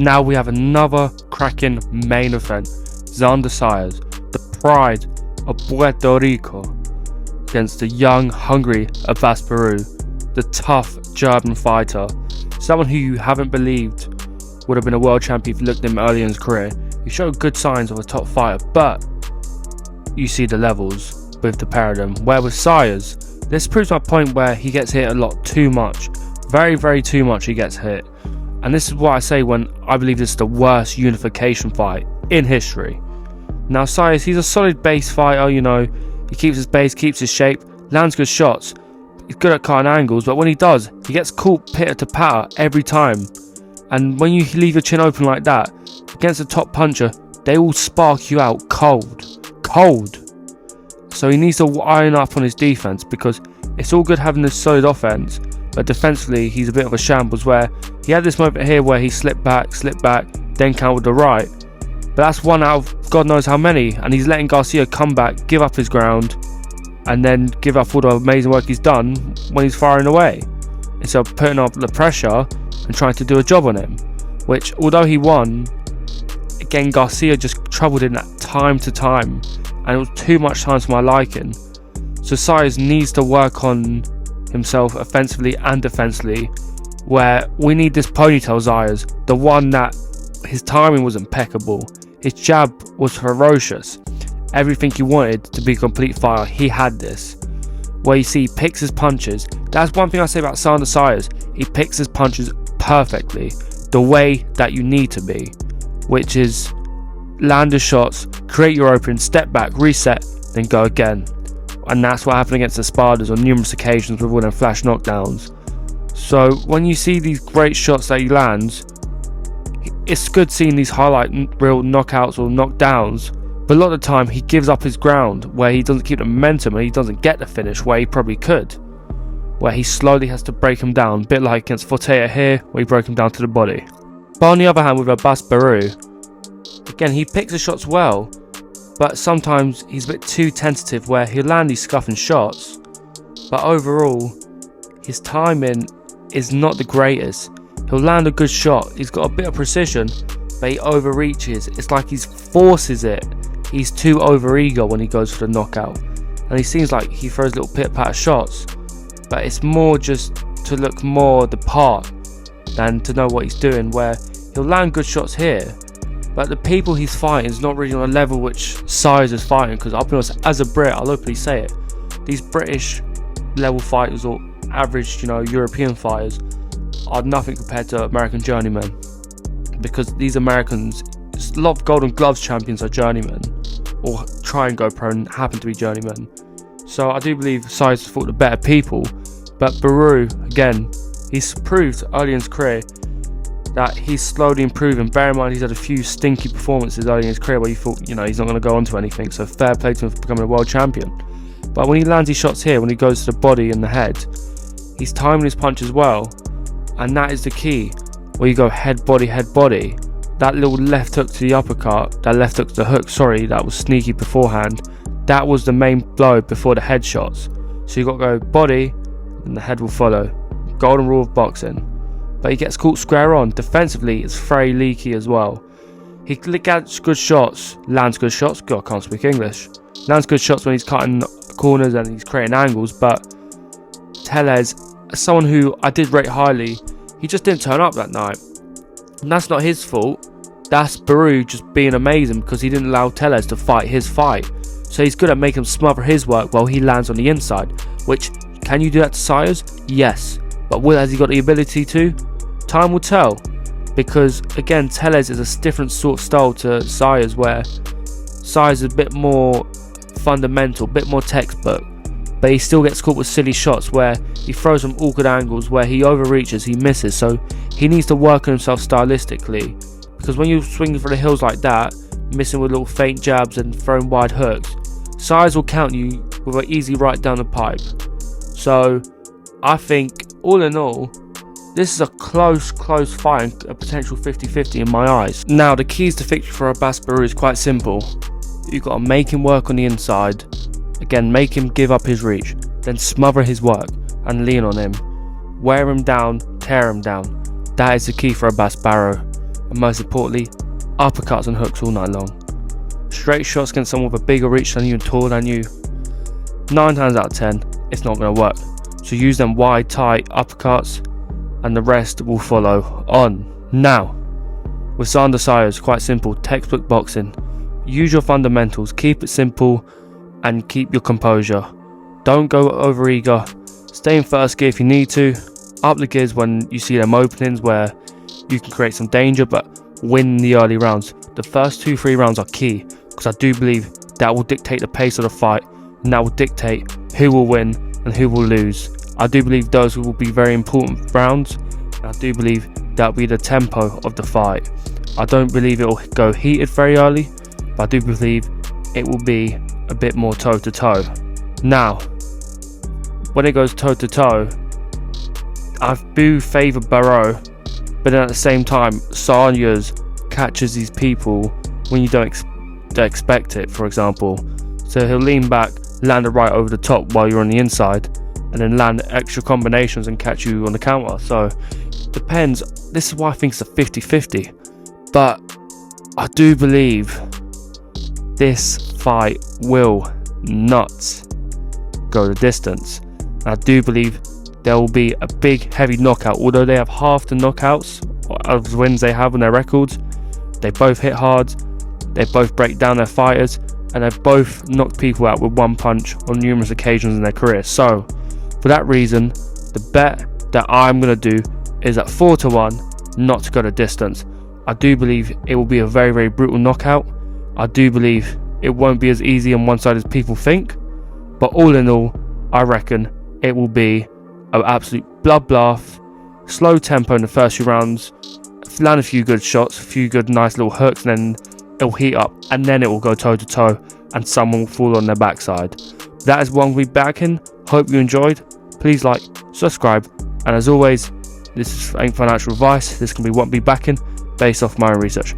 now we have another cracking main event. Xander Zayas, the pride of Puerto Rico, against the young, hungry Abass Baraou, the tough German fighter. Someone who you haven't believed would have been a world champion if you looked at him early in his career. He showed good signs of a top fighter, but you see the levels with the pair of them. Where with Zayas, this proves my point where he gets hit a lot too much. Very, very too much he gets hit. And this is what I say when I believe this is the worst unification fight in history. Now Zayas, he's a solid base fighter, you know. He keeps his base, keeps his shape, lands good shots. He's good at cutting angles, but when he does, he gets caught pitter to patter every time. And when you leave your chin open like that, against a top puncher, they will spark you out cold. So he needs to iron up on his defense, because it's all good having this solid offense, but defensively he's a bit of a shambles, where he had this moment here where he slipped back, then countered the right. But that's one out of God knows how many, and he's letting Garcia come back, give up his ground, and then give up all the amazing work he's done when he's firing away, instead of putting up the pressure and trying to do a job on him. Which, although he won, again Garcia just troubled him time to time, and it was too much time for my liking. So Zayas needs to work on himself offensively and defensively, where we need this ponytail Zayas, the one that his timing was impeccable, his jab was ferocious, everything he wanted to be a complete fighter, he had this. Where you see he picks his punches. That's one thing I say about Xander Zayas, he picks his punches perfectly, the way that you need to be, which is land the shots, create your opening, step back, reset, then go again. And that's what happened against the Spartans on numerous occasions with all them flash knockdowns. So when you see these great shots that he lands, it's good seeing these highlight real knockouts or knockdowns, but a lot of the time he gives up his ground, where he doesn't keep the momentum and he doesn't get the finish where he probably could, where he slowly has to break him down, a bit like against Fortea here where he broke him down to the body. But on the other hand, with Abass Baraou, again he picks the shots well, but sometimes he's a bit too tentative, where he'll land these scuffing shots, but overall his timing is not the greatest. He'll land a good shot, he's got a bit of precision, but he overreaches. It's like he forces it. He's too over eager when he goes for the knockout, and he seems like he throws little pit patter shots, but it's more just to look more the part than to know what he's doing, where he'll land good shots here, but the people he's fighting is not really on a level which Zayas is fighting. Because I'll be honest, as a Brit, I'll openly say it, these British level fighters or average, European fighters are nothing compared to American journeymen, because these Americans, a lot of Golden Gloves champions are journeymen, or try and go pro and happen to be journeymen. So I do believe Zayas fought the better people, but Baraou, again, he's proved early in his career that he's slowly improving. Bear in mind he's had a few stinky performances early in his career where you thought, he's not going to go on to anything, so fair play to him for becoming a world champion. But when he lands his shots here, when he goes to the body and the head, he's timing his punches well, and that is the key. Where you go head, body, that little left hook to the uppercut, that left hook to the hook, that was sneaky beforehand, that was the main blow before the head shots. So you got to go body, and the head will follow. Golden rule of boxing. But he gets caught square on. Defensively, it's very leaky as well. He gets good shots, lands good shots. God, I can't speak English. Lands good shots when he's cutting corners and he's creating angles. But Tellez, someone who I did rate highly, he just didn't turn up that night. And that's not his fault. That's Baraou just being amazing, because he didn't allow Tellez to fight his fight. So he's good at making him smother his work while he lands on the inside. Which, can you do that to Zayas? Yes. But has he got the ability to? Time will tell, because again Tellez is a different sort of style to Zayas, where Zayas is a bit more fundamental, a bit more textbook, but he still gets caught with silly shots where he throws some awkward angles, where he overreaches, he misses. So he needs to work on himself stylistically, because when you're swinging for the hills like that, missing with little faint jabs and throwing wide hooks, Zayas will count you with an easy right down the pipe. So I think all in all, this is a close fight, a potential 50-50 in my eyes. Now, the keys to victory for Abass Baraou is quite simple. You've got to make him work on the inside. Again, make him give up his reach. Then smother his work and lean on him. Wear him down, tear him down. That is the key for Abass Baraou. and most importantly, uppercuts and hooks all night long. Straight shots against someone with a bigger reach than you and taller than you, 9 times out of 10, it's not going to work. So use them wide, tight uppercuts, and the rest will follow on. Now, with Xander Zayas, quite simple, textbook boxing. Use your fundamentals, keep it simple, and keep your composure. Don't go over eager. Stay in first gear if you need to. Up the gears when you see them openings where you can create some danger, but win the early rounds. The first 2-3 rounds are key, because I do believe that will dictate the pace of the fight, and that will dictate who will win and who will lose. I do believe those will be very important rounds, and I do believe that will be the tempo of the fight. I don't believe it will go heated very early, but I do believe it will be a bit more toe to toe. Now, when it goes toe to toe, I do favour Baraou, but then at the same time, Zayas catches these people when you don't expect it, for example. So he'll lean back, land a right over the top while you're on the inside, and then land extra combinations and catch you on the counter. So depends. This is why I think it's a 50-50. But I do believe this fight will not go the distance. I do believe there will be a big heavy knockout. Although they have half the knockouts of the wins they have on their records, they both hit hard, they both break down their fighters, and they've both knocked people out with one punch on numerous occasions in their career. So for that reason, the bet that I'm going to do is at 4-1 not to go the distance. I do believe it will be a very, very brutal knockout. I do believe it won't be as easy on one side as people think, but all in all, I reckon it will be an absolute bloodbath, slow tempo in the first few rounds, land a few good shots, a few good nice little hooks, and then it'll heat up, and then it will go toe to toe, and someone will fall on their backside. That is one week back in. Hope you enjoyed. Please like, subscribe, and as always, this ain't financial advice. This can be what be backing based off my own research.